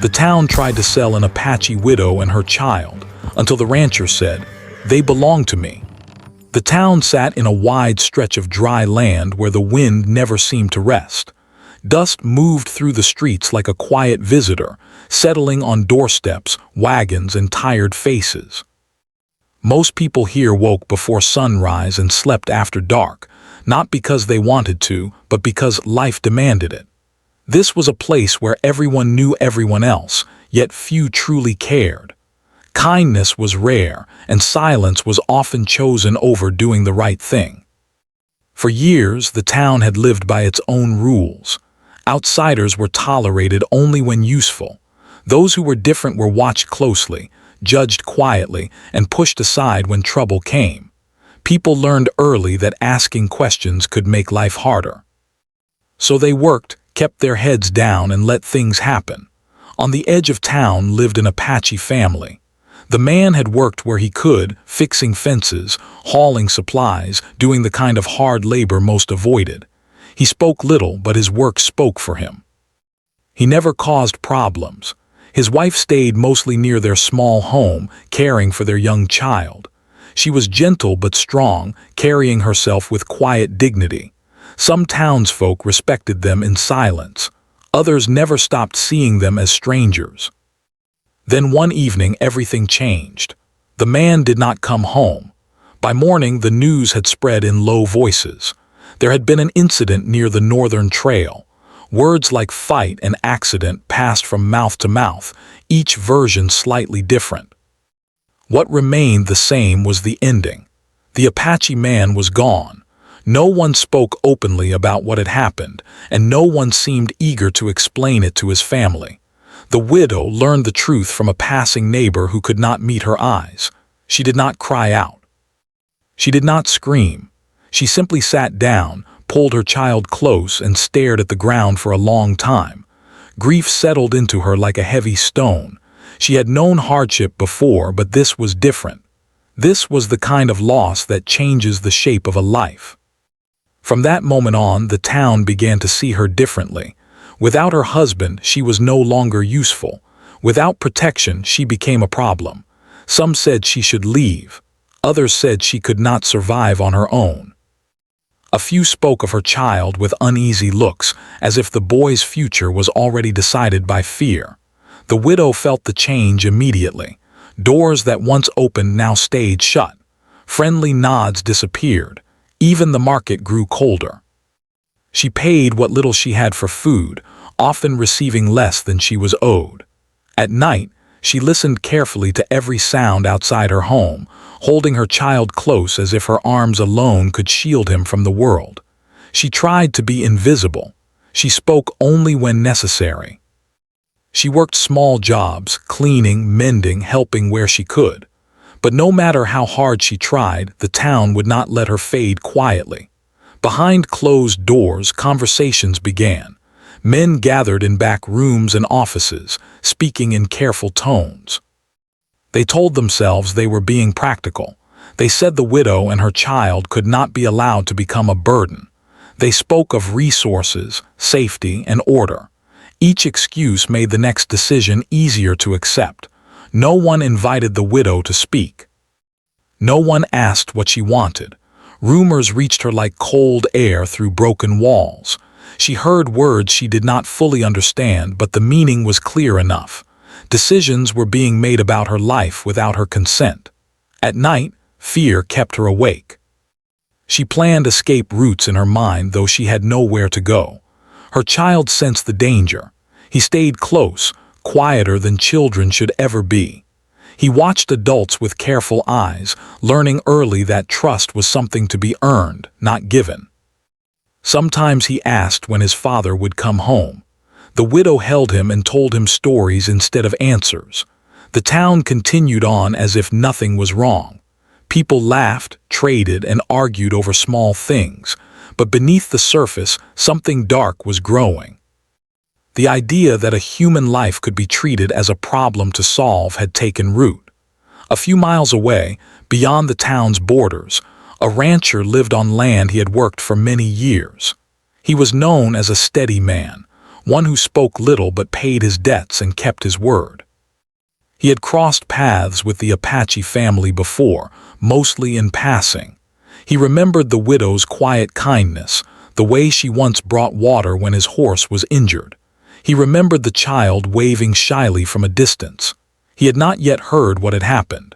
The town tried to sell an Apache widow and her child, until the rancher said, "They belong to me." The town sat in a wide stretch of dry land where the wind never seemed to rest. Dust moved through the streets like a quiet visitor, settling on doorsteps, wagons, and tired faces. Most people here woke before sunrise and slept after dark, not because they wanted to, but because life demanded it. This was a place where everyone knew everyone else, yet few truly cared. Kindness was rare, and silence was often chosen over doing the right thing. For years, the town had lived by its own rules. Outsiders were tolerated only when useful. Those who were different were watched closely, judged quietly, and pushed aside when trouble came. People learned early that asking questions could make life harder. So they worked, kept their heads down, and let things happen. On the edge of town lived an Apache family. The man had worked where he could, fixing fences, hauling supplies, doing the kind of hard labor most avoided. He spoke little, but his work spoke for him. He never caused problems. His wife stayed mostly near their small home, caring for their young child. She was gentle but strong, carrying herself with quiet dignity. Some townsfolk respected them in silence. Others never stopped seeing them as strangers. Then one evening everything changed. The man did not come home. By morning the news had spread in low voices. There had been an incident near the northern trail. Words like fight and accident passed from mouth to mouth, each version slightly different. What remained the same was the ending. The Apache man was gone. No one spoke openly about what had happened, and no one seemed eager to explain it to his family. The widow learned the truth from a passing neighbor who could not meet her eyes. She did not cry out. She did not scream. She simply sat down, pulled her child close, and stared at the ground for a long time. Grief settled into her like a heavy stone. She had known hardship before, but this was different. This was the kind of loss that changes the shape of a life. From that moment on, the town began to see her differently. Without her husband, she was no longer useful. Without protection, she became a problem. Some said she should leave. Others said she could not survive on her own. A few spoke of her child with uneasy looks, as if the boy's future was already decided by fear. The widow felt the change immediately. Doors that once opened now stayed shut. Friendly nods disappeared. Even the market grew colder. She paid what little she had for food, often receiving less than she was owed. At night, she listened carefully to every sound outside her home, holding her child close as if her arms alone could shield him from the world. She tried to be invisible. She spoke only when necessary. She worked small jobs, cleaning, mending, helping where she could. But no matter how hard she tried, the town would not let her fade quietly. Behind closed doors, conversations began. Men gathered in back rooms and offices, speaking in careful tones. They told themselves they were being practical. They said the widow and her child could not be allowed to become a burden. They spoke of resources, safety, and order. Each excuse made the next decision easier to accept. No one invited the widow to speak. No one asked what she wanted. Rumors reached her like cold air through broken walls. She heard words she did not fully understand, but the meaning was clear enough. Decisions were being made about her life without her consent. At night, fear kept her awake. She planned escape routes in her mind, though she had nowhere to go. Her child sensed the danger. He stayed close, quieter than children should ever be. He watched adults with careful eyes, learning early that trust was something to be earned, not given. Sometimes he asked when his father would come home. The widow held him and told him stories instead of answers. The town continued on as if nothing was wrong. People laughed, traded, and argued over small things, but beneath the surface, something dark was growing. The idea that a human life could be treated as a problem to solve had taken root. A few miles away, beyond the town's borders, a rancher lived on land he had worked for many years. He was known as a steady man, one who spoke little but paid his debts and kept his word. He had crossed paths with the Apache family before, mostly in passing. He remembered the widow's quiet kindness, the way she once brought water when his horse was injured. He remembered the child waving shyly from a distance. He had not yet heard what had happened.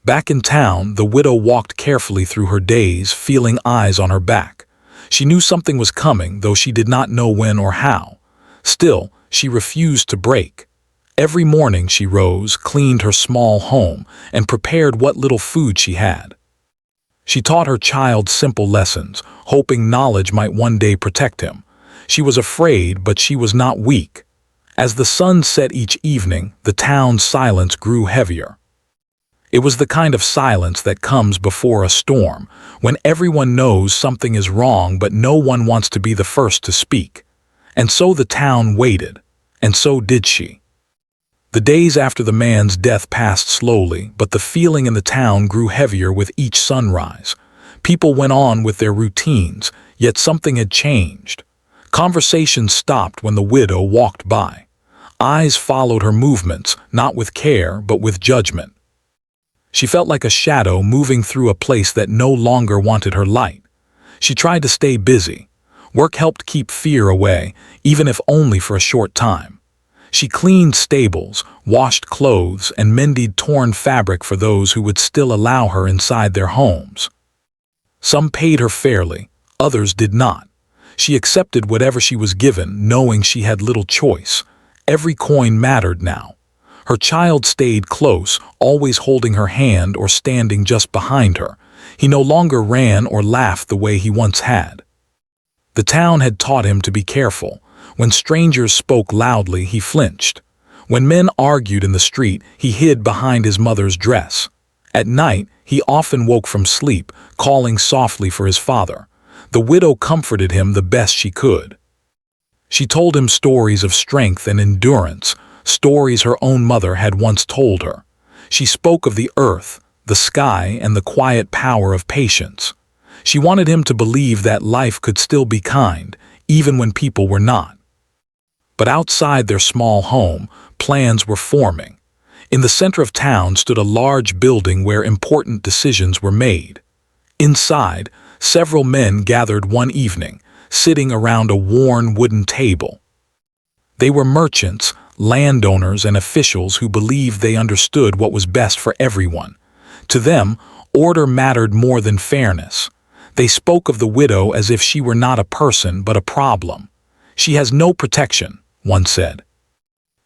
Back in town, the widow walked carefully through her days, feeling eyes on her back. She knew something was coming, though she did not know when or how. Still, she refused to break. Every morning she rose, cleaned her small home, and prepared what little food she had. She taught her child simple lessons, hoping knowledge might one day protect him. She was afraid, but she was not weak. As the sun set each evening, the town's silence grew heavier. It was the kind of silence that comes before a storm, when everyone knows something is wrong but no one wants to be the first to speak. And so the town waited, and so did she. The days after the man's death passed slowly, but the feeling in the town grew heavier with each sunrise. People went on with their routines, yet something had changed. Conversations stopped when the widow walked by. Eyes followed her movements, not with care, but with judgment. She felt like a shadow moving through a place that no longer wanted her light. She tried to stay busy. Work helped keep fear away, even if only for a short time. She cleaned stables, washed clothes, and mended torn fabric for those who would still allow her inside their homes. Some paid her fairly, others did not. She accepted whatever she was given, knowing she had little choice. Every coin mattered now. Her child stayed close, always holding her hand or standing just behind her. He no longer ran or laughed the way he once had. The town had taught him to be careful. When strangers spoke loudly, he flinched. When men argued in the street, he hid behind his mother's dress. At night, he often woke from sleep, calling softly for his father. The widow comforted him the best she could. She told him stories of strength and endurance, stories her own mother had once told her. She spoke of the earth, the sky, and the quiet power of patience. She wanted him to believe that life could still be kind, even when people were not. But outside their small home, plans were forming. In the center of town stood a large building where important decisions were made. Inside, several men gathered one evening, sitting around a worn wooden table. They were merchants, landowners, and officials who believed they understood what was best for everyone. To them, order mattered more than fairness. They spoke of the widow as if she were not a person but a problem. "She has no protection," one said.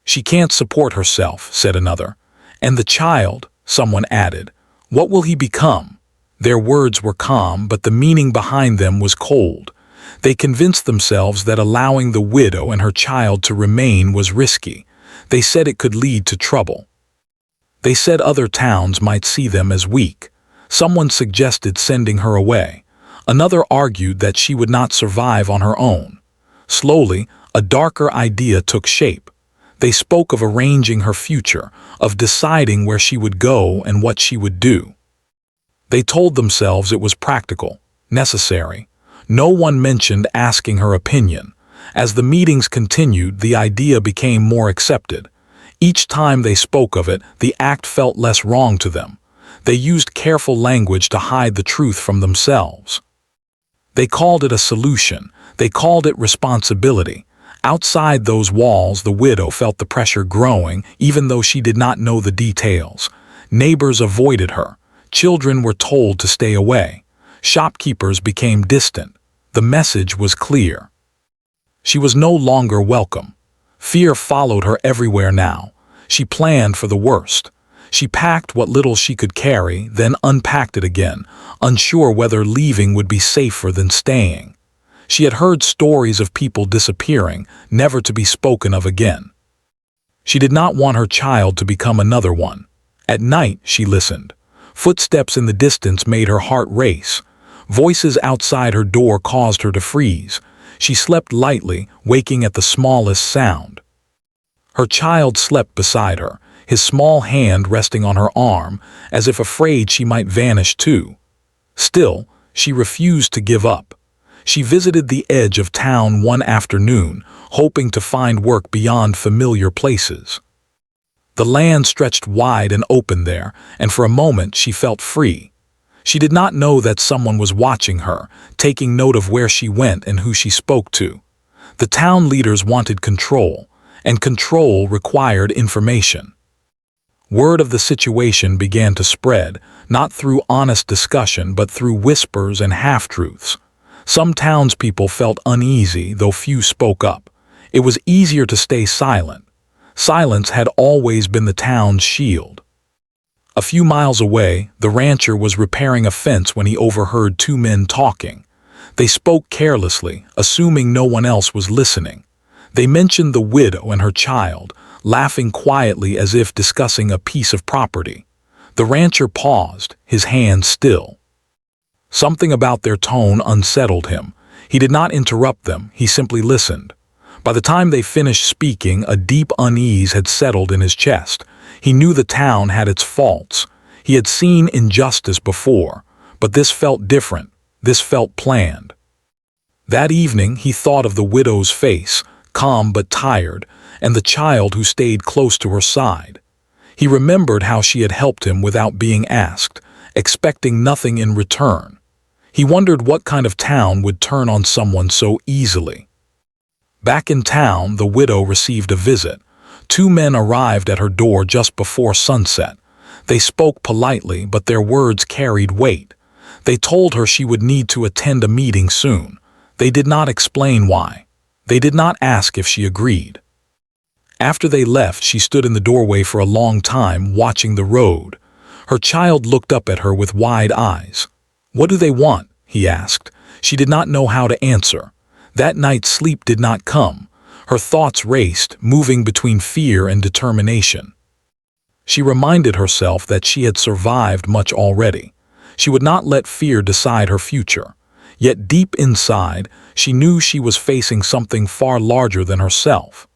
"She can't support herself," said another. "And the child," someone added, "what will he become?" Their words were calm, but the meaning behind them was cold. They convinced themselves that allowing the widow and her child to remain was risky. They said it could lead to trouble. They said other towns might see them as weak. Someone suggested sending her away. Another argued that she would not survive on her own. Slowly, a darker idea took shape. They spoke of arranging her future, of deciding where she would go and what she would do. They told themselves it was practical, necessary. No one mentioned asking her opinion. As the meetings continued, the idea became more accepted. Each time they spoke of it, the act felt less wrong to them. They used careful language to hide the truth from themselves. They called it a solution. They called it responsibility. Outside those walls, the widow felt the pressure growing, even though she did not know the details. Neighbors avoided her. Children were told to stay away. Shopkeepers became distant. The message was clear. She was no longer welcome. Fear followed her everywhere now. She planned for the worst. She packed what little she could carry, then unpacked it again, unsure whether leaving would be safer than staying. She had heard stories of people disappearing, never to be spoken of again. She did not want her child to become another one. At night, she listened. Footsteps in the distance made her heart race. Voices outside her door caused her to freeze. She slept lightly, waking at the smallest sound. Her child slept beside her, his small hand resting on her arm, as if afraid she might vanish too. Still, she refused to give up. She visited the edge of town one afternoon, hoping to find work beyond familiar places. The land stretched wide and open there, and for a moment she felt free. She did not know that someone was watching her, taking note of where she went and who she spoke to. The town leaders wanted control, and control required information. Word of the situation began to spread, not through honest discussion but through whispers and half-truths. Some townspeople felt uneasy, though few spoke up. It was easier to stay silent. Silence had always been the town's shield. A few miles away, the rancher was repairing a fence when he overheard two men talking. They spoke carelessly, assuming no one else was listening. They mentioned the widow and her child, laughing quietly as if discussing a piece of property. The rancher paused, his hands still. Something about their tone unsettled him. He did not interrupt them, he simply listened. By the time they finished speaking, a deep unease had settled in his chest. He knew the town had its faults. He had seen injustice before, but this felt different. This felt planned. That evening he thought of the widow's face, calm but tired, and the child who stayed close to her side. He remembered how she had helped him without being asked, expecting nothing in return. He wondered what kind of town would turn on someone so easily. Back in town, the widow received a visit. Two men arrived at her door just before sunset. They spoke politely, but their words carried weight. They told her she would need to attend a meeting soon. They did not explain why. They did not ask if she agreed. After they left, she stood in the doorway for a long time, watching the road. Her child looked up at her with wide eyes. "What do they want?" he asked. She did not know how to answer. That night sleep did not come. Her thoughts raced, moving between fear and determination. She reminded herself that she had survived much already. She would not let fear decide her future. Yet deep inside, she knew she was facing something far larger than herself.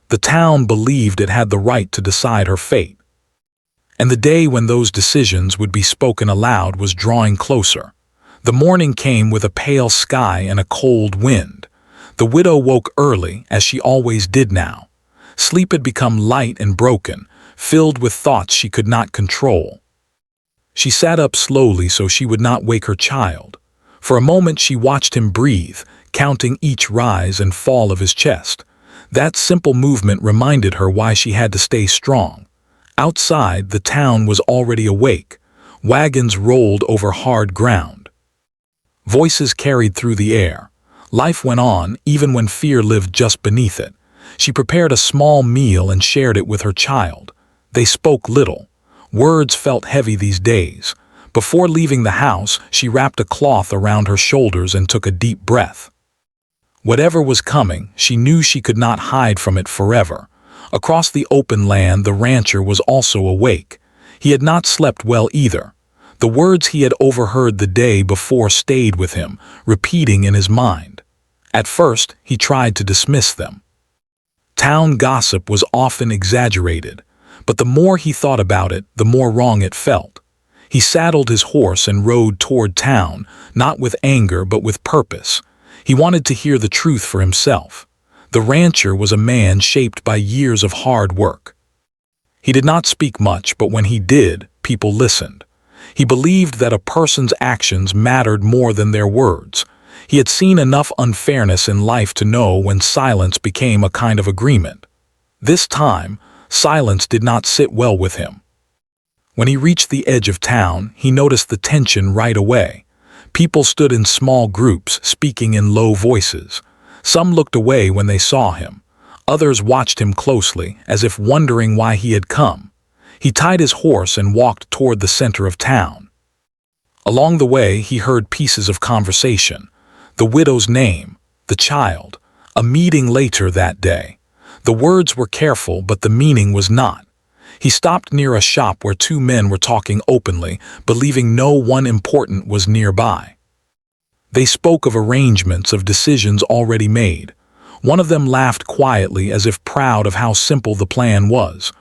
The town believed it had the right to decide her fate. And the day when those decisions would be spoken aloud was drawing closer. The morning came with a pale sky and a cold wind. The widow woke early, as she always did now. Sleep had become light and broken, filled with thoughts she could not control. She sat up slowly so she would not wake her child. For a moment she watched him breathe, counting each rise and fall of his chest. That simple movement reminded her why she had to stay strong. Outside, the town was already awake. Wagons rolled over hard ground. Voices carried through the air. Life went on, even when fear lived just beneath it. She prepared a small meal and shared it with her child. They spoke little. Words felt heavy these days. Before leaving the house, she wrapped a cloth around her shoulders and took a deep breath. Whatever was coming, she knew she could not hide from it forever. Across the open land, the rancher was also awake. He had not slept well either. The words he had overheard the day before stayed with him, repeating in his mind. At first, he tried to dismiss them. Town gossip was often exaggerated, but the more he thought about it, the more wrong it felt. He saddled his horse and rode toward town, not with anger but with purpose. He wanted to hear the truth for himself. The rancher was a man shaped by years of hard work. He did not speak much, but when he did, people listened. He believed that a person's actions mattered more than their words. He had seen enough unfairness in life to know when silence became a kind of agreement. This time, silence did not sit well with him. When he reached the edge of town, he noticed the tension right away. People stood in small groups, speaking in low voices. Some looked away when they saw him. Others watched him closely, as if wondering why he had come. He tied his horse and walked toward the center of town. Along the way, he heard pieces of conversation. The widow's name, the child, a meeting later that day. The words were careful, but the meaning was not. He stopped near a shop where two men were talking openly, believing no one important was nearby. They spoke of arrangements, of decisions already made. One of them laughed quietly as if proud of how simple the plan was.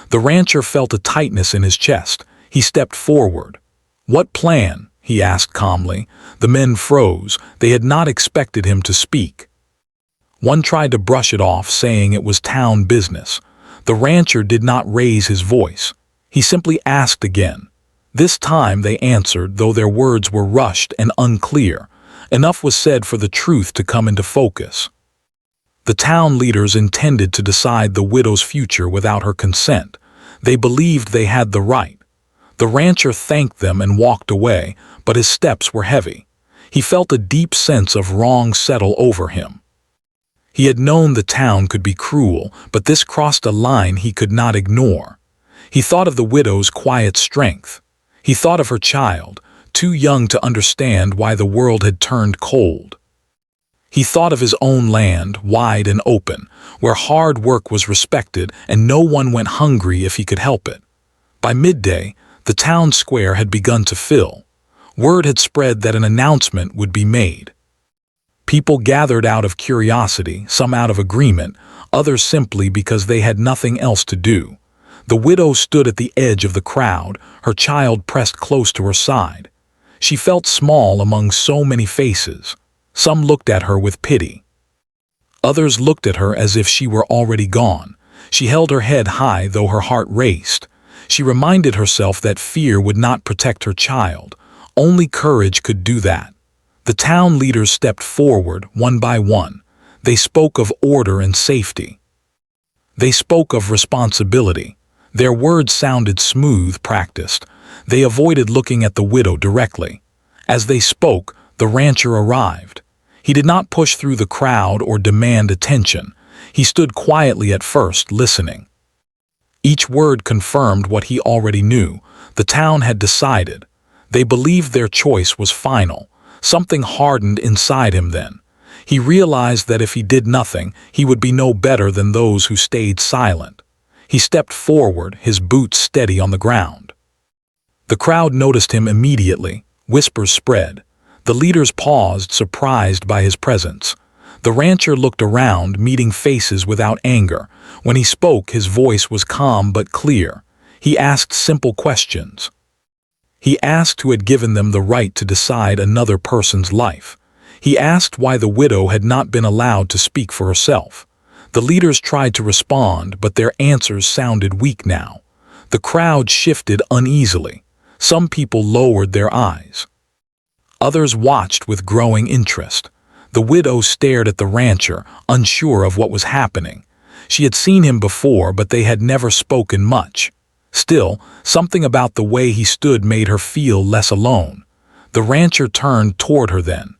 The rancher felt a tightness in his chest. He stepped forward. "What plan?" he asked calmly. The men froze. They had not expected him to speak. One tried to brush it off, saying it was town business. The rancher did not raise his voice. He simply asked again. This time they answered, though their words were rushed and unclear. Enough was said for the truth to come into focus. The town leaders intended to decide the widow's future without her consent. They believed they had the right. The rancher thanked them and walked away, but his steps were heavy. He felt a deep sense of wrong settle over him. He had known the town could be cruel, but this crossed a line he could not ignore. He thought of the widow's quiet strength. He thought of her child, too young to understand why the world had turned cold. He thought of his own land, wide and open, where hard work was respected and no one went hungry if he could help it. By midday, the town square had begun to fill. Word had spread that an announcement would be made. People gathered out of curiosity, some out of agreement, others simply because they had nothing else to do. The widow stood at the edge of the crowd, her child pressed close to her side. She felt small among so many faces. Some looked at her with pity. Others looked at her as if she were already gone. She held her head high, though her heart raced. She reminded herself that fear would not protect her child. Only courage could do that. The town leaders stepped forward, one by one. They spoke of order and safety. They spoke of responsibility. Their words sounded smooth, practiced. They avoided looking at the widow directly. As they spoke, the rancher arrived. He did not push through the crowd or demand attention. He stood quietly at first, listening. Each word confirmed what he already knew. The town had decided. They believed their choice was final. Something hardened inside him then. He realized that if he did nothing, he would be no better than those who stayed silent. He stepped forward, his boots steady on the ground. The crowd noticed him immediately. Whispers spread. The leaders paused, surprised by his presence. The rancher looked around, meeting faces without anger. When he spoke, his voice was calm but clear. He asked simple questions. He asked who had given them the right to decide another person's life. He asked why the widow had not been allowed to speak for herself. The leaders tried to respond, but their answers sounded weak now. The crowd shifted uneasily. Some people lowered their eyes. Others watched with growing interest. The widow stared at the rancher, unsure of what was happening. She had seen him before, but they had never spoken much. Still, something about the way he stood made her feel less alone. The rancher turned toward her then.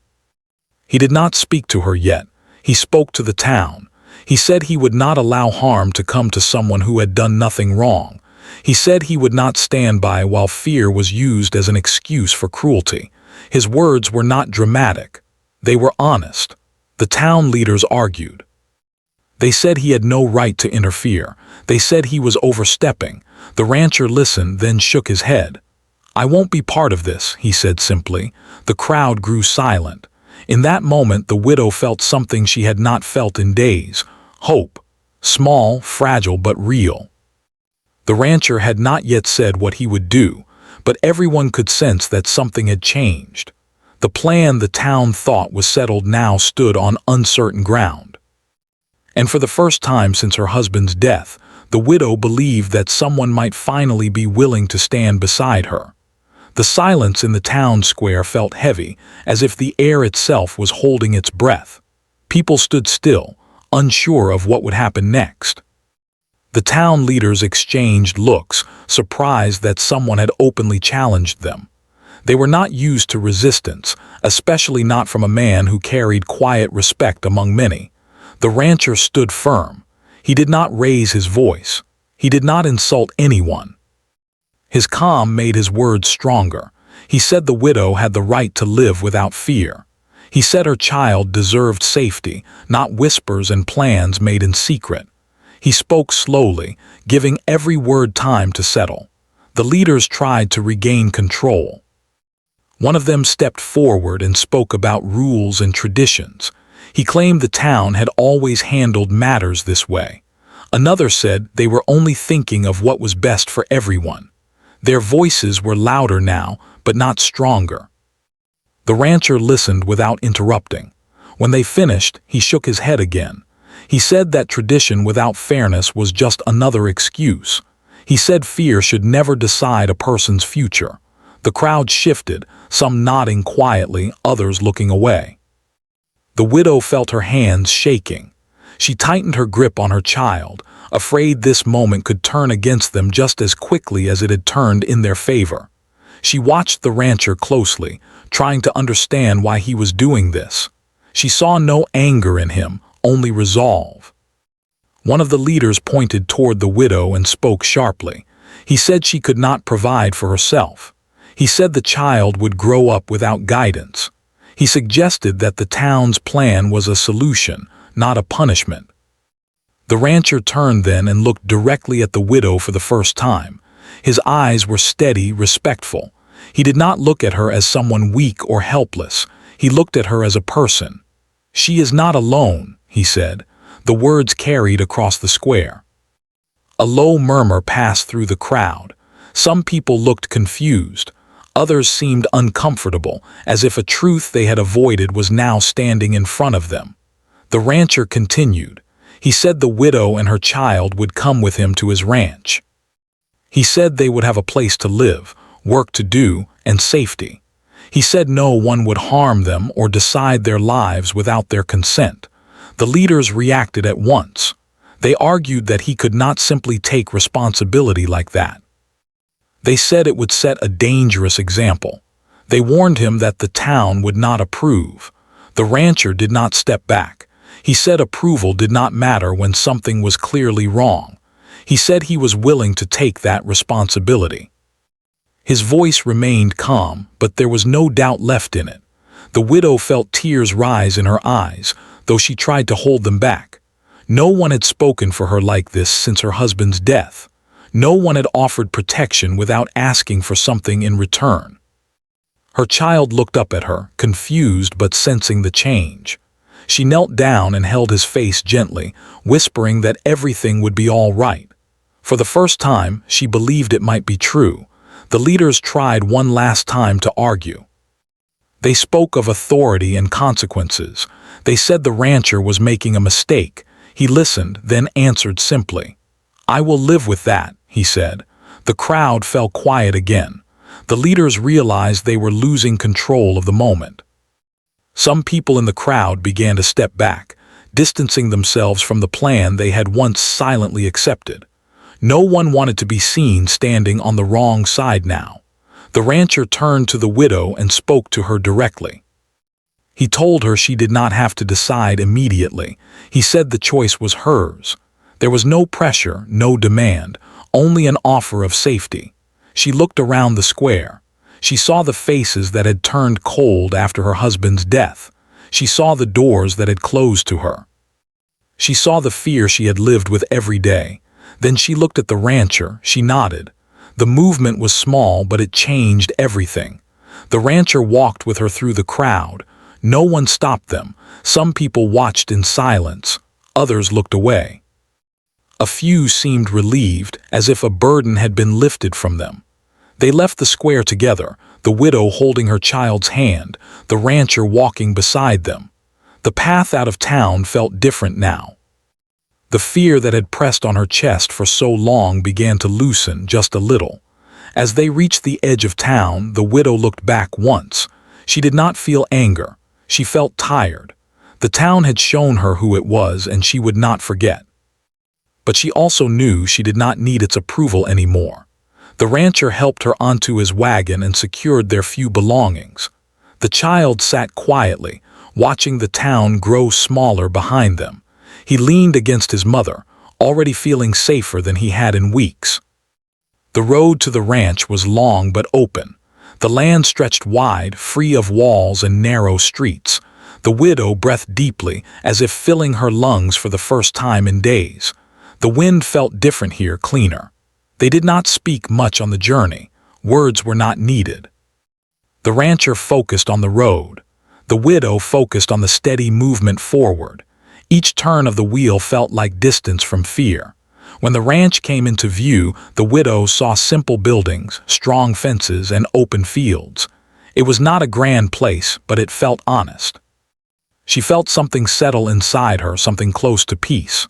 He did not speak to her yet. He spoke to the town. He said he would not allow harm to come to someone who had done nothing wrong. He said he would not stand by while fear was used as an excuse for cruelty. His words were not dramatic. They were honest. The town leaders argued. They said he had no right to interfere. They said he was overstepping. The rancher listened, then shook his head. "I won't be part of this," he said simply. The crowd grew silent. In that moment, the widow felt something she had not felt in days. Hope. Small, fragile, but real. The rancher had not yet said what he would do, but everyone could sense that something had changed. The plan the town thought was settled now stood on uncertain ground. And for the first time since her husband's death, the widow believed that someone might finally be willing to stand beside her. The silence in the town square felt heavy, as if the air itself was holding its breath. People stood still, unsure of what would happen next. The town leaders exchanged looks, surprised that someone had openly challenged them. They were not used to resistance, especially not from a man who carried quiet respect among many. The rancher stood firm. He did not raise his voice. He did not insult anyone. His calm made his words stronger. He said the widow had the right to live without fear. He said her child deserved safety, not whispers and plans made in secret. He spoke slowly, giving every word time to settle. The leaders tried to regain control. One of them stepped forward and spoke about rules and traditions. He claimed the town had always handled matters this way. Another said they were only thinking of what was best for everyone. Their voices were louder now, but not stronger. The rancher listened without interrupting. When they finished, he shook his head again. He said that tradition without fairness was just another excuse. He said fear should never decide a person's future. The crowd shifted, some nodding quietly, others looking away. The widow felt her hands shaking. She tightened her grip on her child, afraid this moment could turn against them just as quickly as it had turned in their favor. She watched the rancher closely, trying to understand why he was doing this. She saw no anger in him, only resolve. One of the leaders pointed toward the widow and spoke sharply. He said she could not provide for herself. He said the child would grow up without guidance. He suggested that the town's plan was a solution, not a punishment. The rancher turned then and looked directly at the widow for the first time. His eyes were steady, respectful. He did not look at her as someone weak or helpless. He looked at her as a person. "She is not alone," he said. The words carried across the square. A low murmur passed through the crowd. Some people looked confused. Others seemed uncomfortable, as if a truth they had avoided was now standing in front of them. The rancher continued. He said the widow and her child would come with him to his ranch. He said they would have a place to live, work to do, and safety. He said no one would harm them or decide their lives without their consent. The leaders reacted at once. They argued that he could not simply take responsibility like that. They said it would set a dangerous example. They warned him that the town would not approve. The rancher did not step back. He said approval did not matter when something was clearly wrong. He said he was willing to take that responsibility. His voice remained calm, but there was no doubt left in it. The widow felt tears rise in her eyes, though she tried to hold them back. No one had spoken for her like this since her husband's death. No one had offered protection without asking for something in return. Her child looked up at her, confused but sensing the change. She knelt down and held his face gently, whispering that everything would be all right. For the first time, she believed it might be true. The leaders tried one last time to argue. They spoke of authority and consequences. They said the rancher was making a mistake. He listened, then answered simply. "I will live with that," he said. The crowd fell quiet again. The leaders realized they were losing control of the moment. Some people in the crowd began to step back, distancing themselves from the plan they had once silently accepted. No one wanted to be seen standing on the wrong side now. The rancher turned to the widow and spoke to her directly. He told her she did not have to decide immediately. He said the choice was hers. There was no pressure, no demand, only an offer of safety. She looked around the square. She saw the faces that had turned cold after her husband's death. She saw the doors that had closed to her. She saw the fear she had lived with every day. Then she looked at the rancher. She nodded. The movement was small, but it changed everything. The rancher walked with her through the crowd. No one stopped them. Some people watched in silence. Others looked away. A few seemed relieved, as if a burden had been lifted from them. They left the square together, the widow holding her child's hand, the rancher walking beside them. The path out of town felt different now. The fear that had pressed on her chest for so long began to loosen just a little. As they reached the edge of town, the widow looked back once. She did not feel anger. She felt tired. The town had shown her who it was, and she would not forget. But she also knew she did not need its approval anymore. The rancher helped her onto his wagon and secured their few belongings. The child sat quietly, watching the town grow smaller behind them. He leaned against his mother, already feeling safer than he had in weeks. The road to the ranch was long but open. The land stretched wide, free of walls and narrow streets. The widow breathed deeply, as if filling her lungs for the first time in days. The wind felt different here, cleaner. They did not speak much on the journey. Words were not needed. The rancher focused on the road. The widow focused on the steady movement forward. Each turn of the wheel felt like distance from fear. When the ranch came into view, the widow saw simple buildings, strong fences, and open fields. It was not a grand place, but it felt honest. She felt something settle inside her, something close to peace.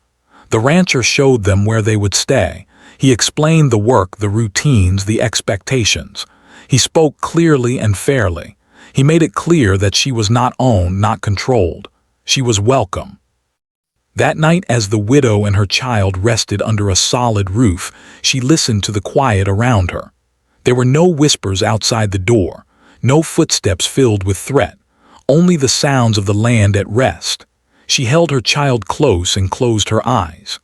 The rancher showed them where they would stay. He explained the work, the routines, the expectations. He spoke clearly and fairly. He made it clear that she was not owned, not controlled. She was welcome. That night, as the widow and her child rested under a solid roof, she listened to the quiet around her. There were no whispers outside the door, no footsteps filled with threat, only the sounds of the land at rest. She held her child close and closed her eyes.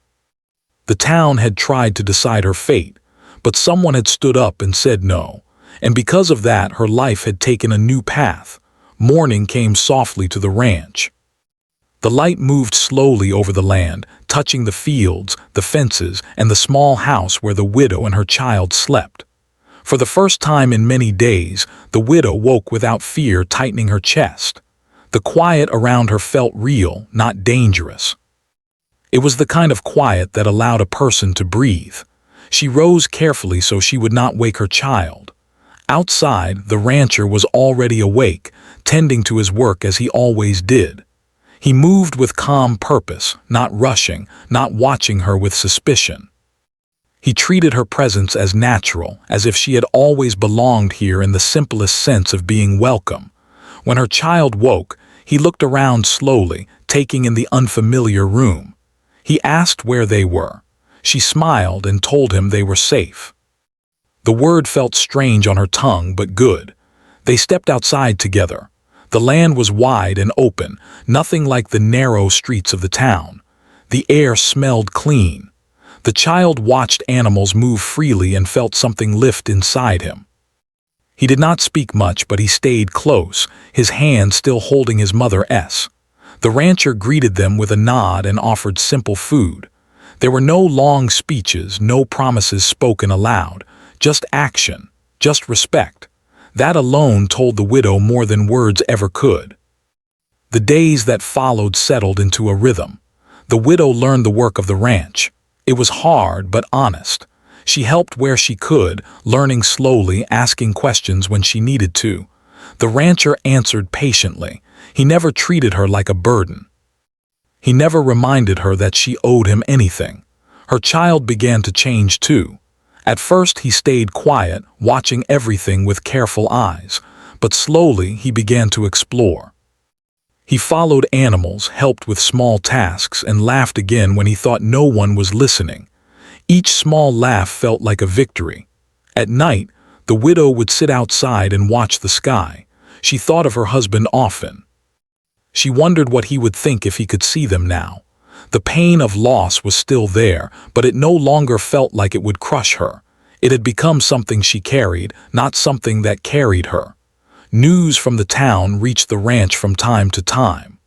The town had tried to decide her fate, but someone had stood up and said no, and because of that her life had taken a new path. Morning came softly to the ranch. The light moved slowly over the land, touching the fields, the fences, and the small house where the widow and her child slept. For the first time in many days, the widow woke without fear tightening her chest. The quiet around her felt real, not dangerous. It was the kind of quiet that allowed a person to breathe. She rose carefully so she would not wake her child. Outside, the rancher was already awake, tending to his work as he always did. He moved with calm purpose, not rushing, not watching her with suspicion. He treated her presence as natural, as if she had always belonged here in the simplest sense of being welcome. When her child woke, he looked around slowly, taking in the unfamiliar room. He asked where they were. She smiled and told him they were safe. The word felt strange on her tongue, but good. They stepped outside together. The land was wide and open, nothing like the narrow streets of the town. The air smelled clean. The child watched animals move freely and felt something lift inside him. He did not speak much, but he stayed close, his hand still holding his mother's. The rancher greeted them with a nod and offered simple food. There were no long speeches, no promises spoken aloud, just action, just respect. That alone told the widow more than words ever could. The days that followed settled into a rhythm. The widow learned the work of the ranch. It was hard but honest. She helped where she could, learning slowly, asking questions when she needed to. The rancher answered patiently. He never treated her like a burden. He never reminded her that she owed him anything. Her child began to change too. At first he stayed quiet, watching everything with careful eyes, but slowly he began to explore. He followed animals, helped with small tasks, and laughed again when he thought no one was listening. Each small laugh felt like a victory. At night, the widow would sit outside and watch the sky. She thought of her husband often. She wondered what he would think if he could see them now. The pain of loss was still there, but it no longer felt like it would crush her. It had become something she carried, not something that carried her. News from the town reached the ranch from time to time.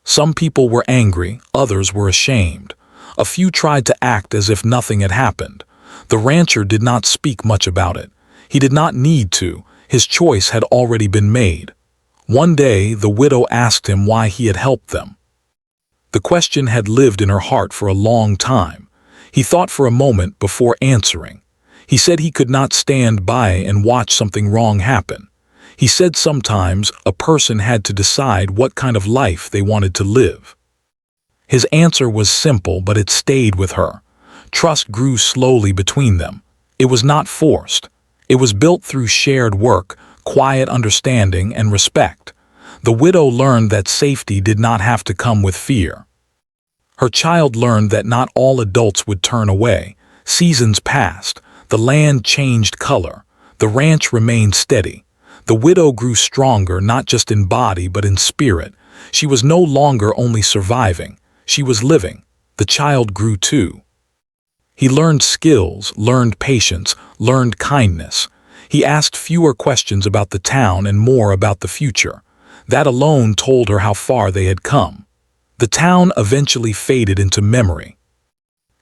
Some people were angry, others were ashamed. A few tried to act as if nothing had happened. The rancher did not speak much about it. He did not need to. His choice had already been made. One day, the widow asked him why he had helped them. The question had lived in her heart for a long time. He thought for a moment before answering. He said he could not stand by and watch something wrong happen. He said sometimes a person had to decide what kind of life they wanted to live. His answer was simple, but it stayed with her. Trust grew slowly between them. It was not forced. It was built through shared work, quiet understanding, and respect. The widow learned that safety did not have to come with fear. Her child learned that not all adults would turn away. Seasons passed. The land changed color. The ranch remained steady. The widow grew stronger, not just in body but in spirit. She was no longer only surviving. She was living. The child grew too. He learned skills, learned patience, learned kindness. He asked fewer questions about the town and more about the future. That alone told her how far they had come. The town eventually faded into memory.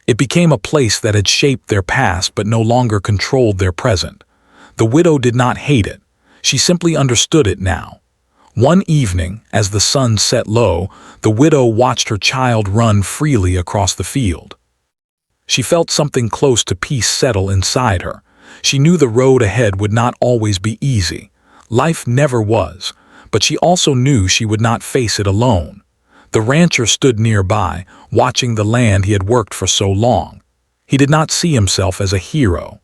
It became a place that had shaped their past but no longer controlled their present. The widow did not hate it. She simply understood it now. One evening, as the sun set low, the widow watched her child run freely across the field. She felt something close to peace settle inside her. She knew the road ahead would not always be easy. Life never was, but she also knew she would not face it alone. The rancher stood nearby, watching the land he had worked for so long. He did not see himself as a hero.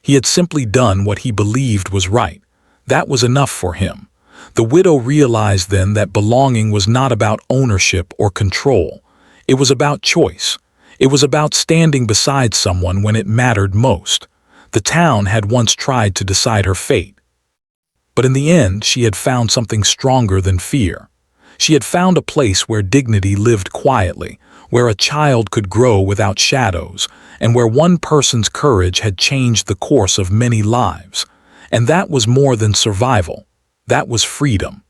He had simply done what he believed was right. That was enough for him. The widow realized then that belonging was not about ownership or control. It was about choice. It was about standing beside someone when it mattered most. The town had once tried to decide her fate. But in the end, she had found something stronger than fear. She had found a place where dignity lived quietly, where a child could grow without shadows, and where one person's courage had changed the course of many lives. And that was more than survival. That was freedom.